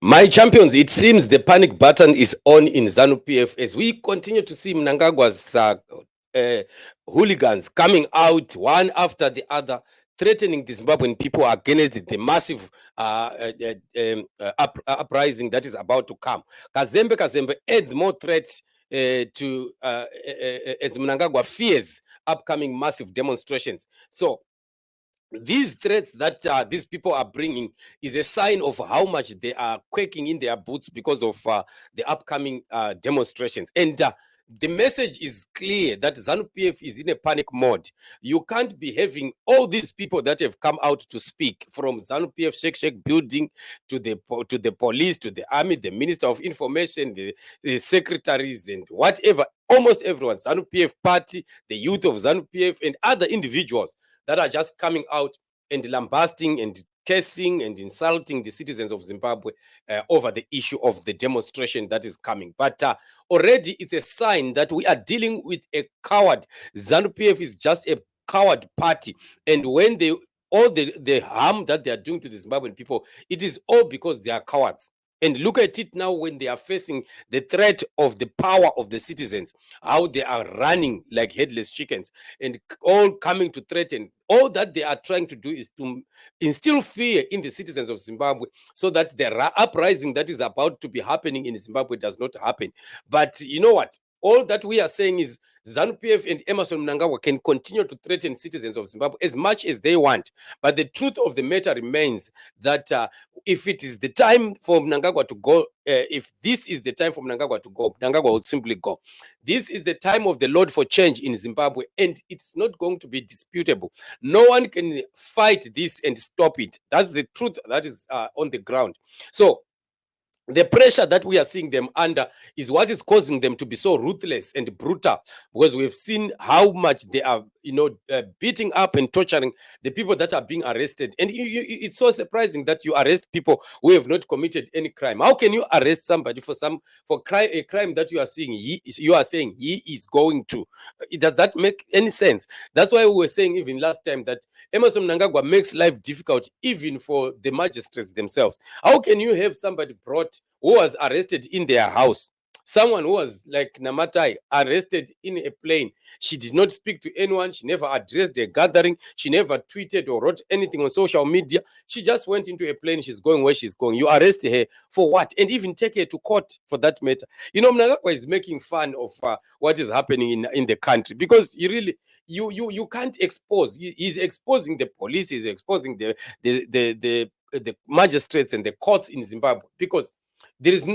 My champions, it seems the panic button is on in ZANU-PF as we continue to see Mnangagwa's hooligans coming out one after the other, threatening the Zimbabwean people against the massive uprising that is about to come. Kazembe Kazembe adds more threats to as Mnangagwa fears upcoming massive demonstrations. So these threats that these people are bringing is a sign of how much they are quaking in their boots because of the upcoming demonstrations. And the message is clear that ZANU-PF is in a panic mode. You can't be having all these people that have come out to speak, from ZANU-PF Shek building to the police, to the army, the Minister of Information, the secretaries and whatever, almost everyone, ZANU-PF party, the youth of ZANU-PF and other individuals that are just coming out and lambasting and cursing and insulting the citizens of Zimbabwe over the issue of the demonstration that is coming. But already it's a sign that we are dealing with a coward. ZANU-PF is just a coward party. And when all the harm that they are doing to the Zimbabwean people, it is all because they are cowards. And look at it now when they are facing the threat of the power of the citizens, how they are running like headless chickens and all coming to threaten. All that they are trying to do is to instill fear in the citizens of Zimbabwe so that the uprising that is about to be happening in Zimbabwe does not happen. But you know what? All that we are saying is ZANU-PF and Emmerson Mnangagwa can continue to threaten citizens of Zimbabwe as much as they want. But the truth of the matter remains that if it is the time for Mnangagwa to go, if this is the time for Mnangagwa to go, Mnangagwa will simply go. This is the time of the Lord for change in Zimbabwe, and it's not going to be disputable. No one can fight this and stop it. That's the truth that is on the ground. So the pressure that we are seeing them under is what is causing them to be so ruthless and brutal, because we've seen how much they are, beating up and torturing the people that are being arrested. And it's so surprising that you arrest people who have not committed any crime. How can you arrest somebody for a crime that you are saying he is going to? Does that make any sense? That's why we were saying even last time that Emmerson Mnangagwa makes life difficult even for the magistrates themselves. How can you have somebody brought who was arrested in their house, someone who was like Namatai arrested in a plane? She did not speak to anyone. She never addressed a gathering. She never tweeted or wrote anything on social media. She just went into a plane. She's going where she's going. You arrest her for what? And even take her to court for that matter. Mnangagwa is making fun of what is happening in the country, because you can't expose. He's exposing the police. He's exposing the magistrates and the courts in Zimbabwe, because there is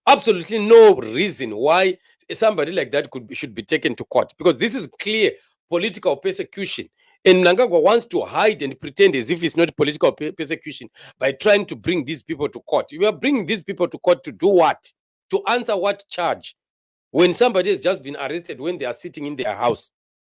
absolutely no reason why somebody like that should be taken to court, because this is clear political persecution. And Mnangagwa wants to hide and pretend as if it's not political persecution by trying to bring these people to court. You are bringing these people to court to do what? To answer what charge? When somebody has just been arrested when they are sitting in their house.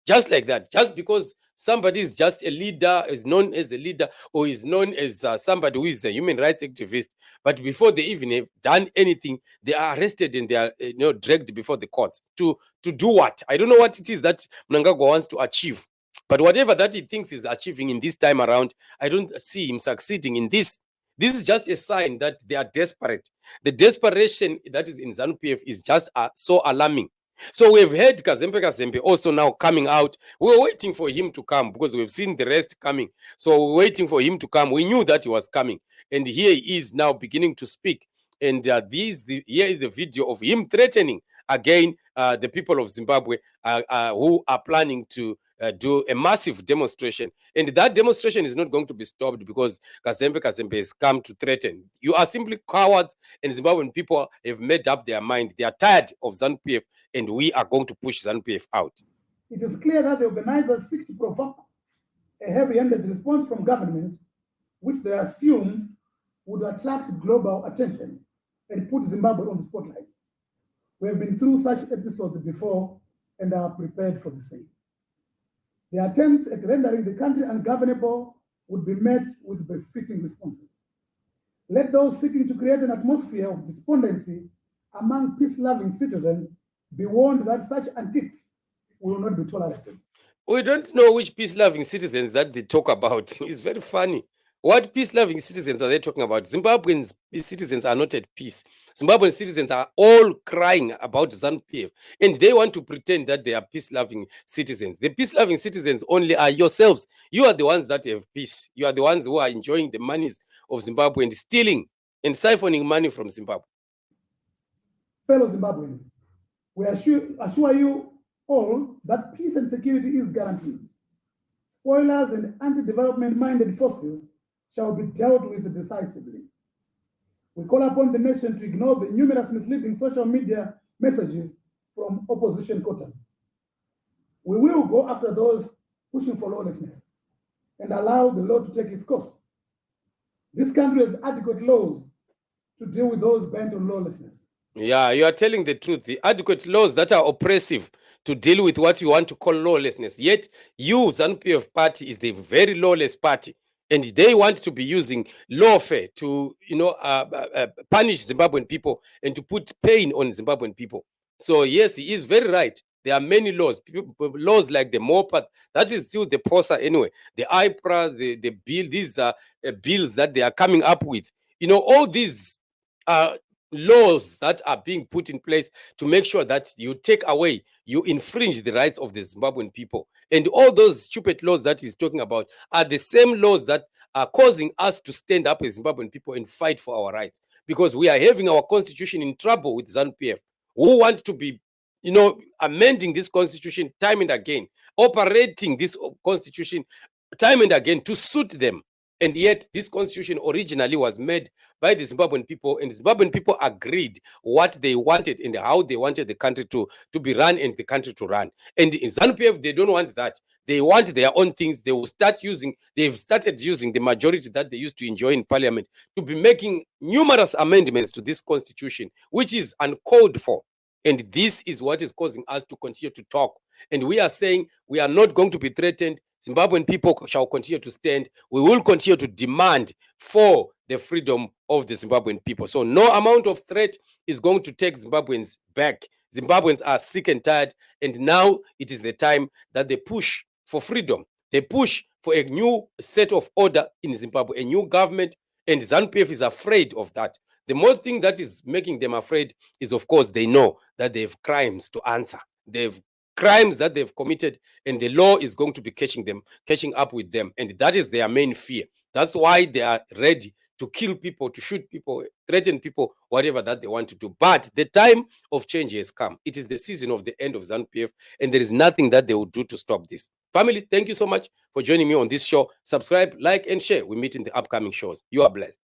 Just like that, just because somebody is just a leader, is known as a leader, or is known as somebody who is a human rights activist, but before they even have done anything, they are arrested and they are dragged before the courts to do what? I don't know what it is that Mnangagwa wants to achieve, but whatever that he thinks is achieving in this time around, I don't see him succeeding in this. This is just a sign that they are desperate. The desperation that is in ZANU-PF is just so alarming. So we've heard Kazembe Kazembe also now coming out. We're waiting for him to come because we've seen the rest coming. So we're waiting for him to come. We knew that he was coming. And here he is now beginning to speak. And here is the video of him threatening again the people of Zimbabwe who are planning to do a massive demonstration. And that demonstration is not going to be stopped because Kazembe Kazembe has come to threaten. You are simply cowards, and Zimbabwean people have made up their mind. They are tired of ZANU-PF, and we are going to push ZANU-PF out. It is clear that the organizers seek to provoke a heavy-handed response from government, which they assume would attract global attention and put Zimbabwe on the spotlight. We have been through such episodes before and are prepared for the same. The attempts at rendering the country ungovernable would be met with befitting responses. Let those seeking to create an atmosphere of despondency among peace-loving citizens be warned that such antics will not be tolerated. We don't know which peace-loving citizens that they talk about. It's very funny. What peace-loving citizens are they talking about? Zimbabwean citizens are not at peace. Zimbabwean citizens are all crying about ZANU-PF, and they want to pretend that they are peace-loving citizens. The peace-loving citizens only are yourselves. You are the ones that have peace. You are the ones who are enjoying the monies of Zimbabwe and stealing and siphoning money from Zimbabwe. Fellow Zimbabweans, we assure you all that peace and security is guaranteed. Spoilers and anti-development-minded forces shall be dealt with decisively. We call upon the nation to ignore the numerous misleading social media messages from opposition quarters. We will go after those pushing for lawlessness and allow the law to take its course. This country has adequate laws to deal with those bent on lawlessness. Yeah, you are telling the truth. The adequate laws that are oppressive to deal with what you want to call lawlessness. Yet, you, ZANU-PF party, is the very lawless party. And they want to be using lawfare to, punish Zimbabwean people and to put pain on Zimbabwean people. So, yes, he is very right. There are many laws, laws like the MOPA, that is still the POSA anyway. The IPRA, the bill, these are bills that they are coming up with. All these laws that are being put in place to make sure that you take away, you infringe the rights of the Zimbabwean people. And all those stupid laws that he's talking about are the same laws that are causing us to stand up as Zimbabwean people and fight for our rights, because we are having our constitution in trouble with ZANU-PF, who want to be, amending this constitution time and again, operating this constitution time and again to suit them. And yet this constitution originally was made by the Zimbabwean people, and the Zimbabwean people agreed what they wanted and how they wanted the country to be run and the country to run. And in ZANU-PF, they don't want that. They want their own things. They've started using the majority that they used to enjoy in parliament to be making numerous amendments to this constitution, which is uncalled for. And this is what is causing us to continue to talk. And we are saying we are not going to be threatened. Zimbabwean people shall continue to stand. We will continue to demand for the freedom of the Zimbabwean people. So no amount of threat is going to take Zimbabweans back. Zimbabweans are sick and tired, and now it is the time that they push for freedom. They push for a new set of order in Zimbabwe, a new government, and ZANU-PF is afraid of that. The most thing that is making them afraid is, of course, they know that they have crimes to answer. They've crimes that they've committed, and the law is going to be catching up with them. And that is their main fear. That's why they are ready to kill people, to shoot people, threaten people, whatever that they want to do. But the time of change has come. It is the season of the end of ZANU-PF, and there is nothing that they will do to stop this. Family, thank you so much for joining me on this show. Subscribe, like, and share. We meet in the upcoming shows. You are blessed.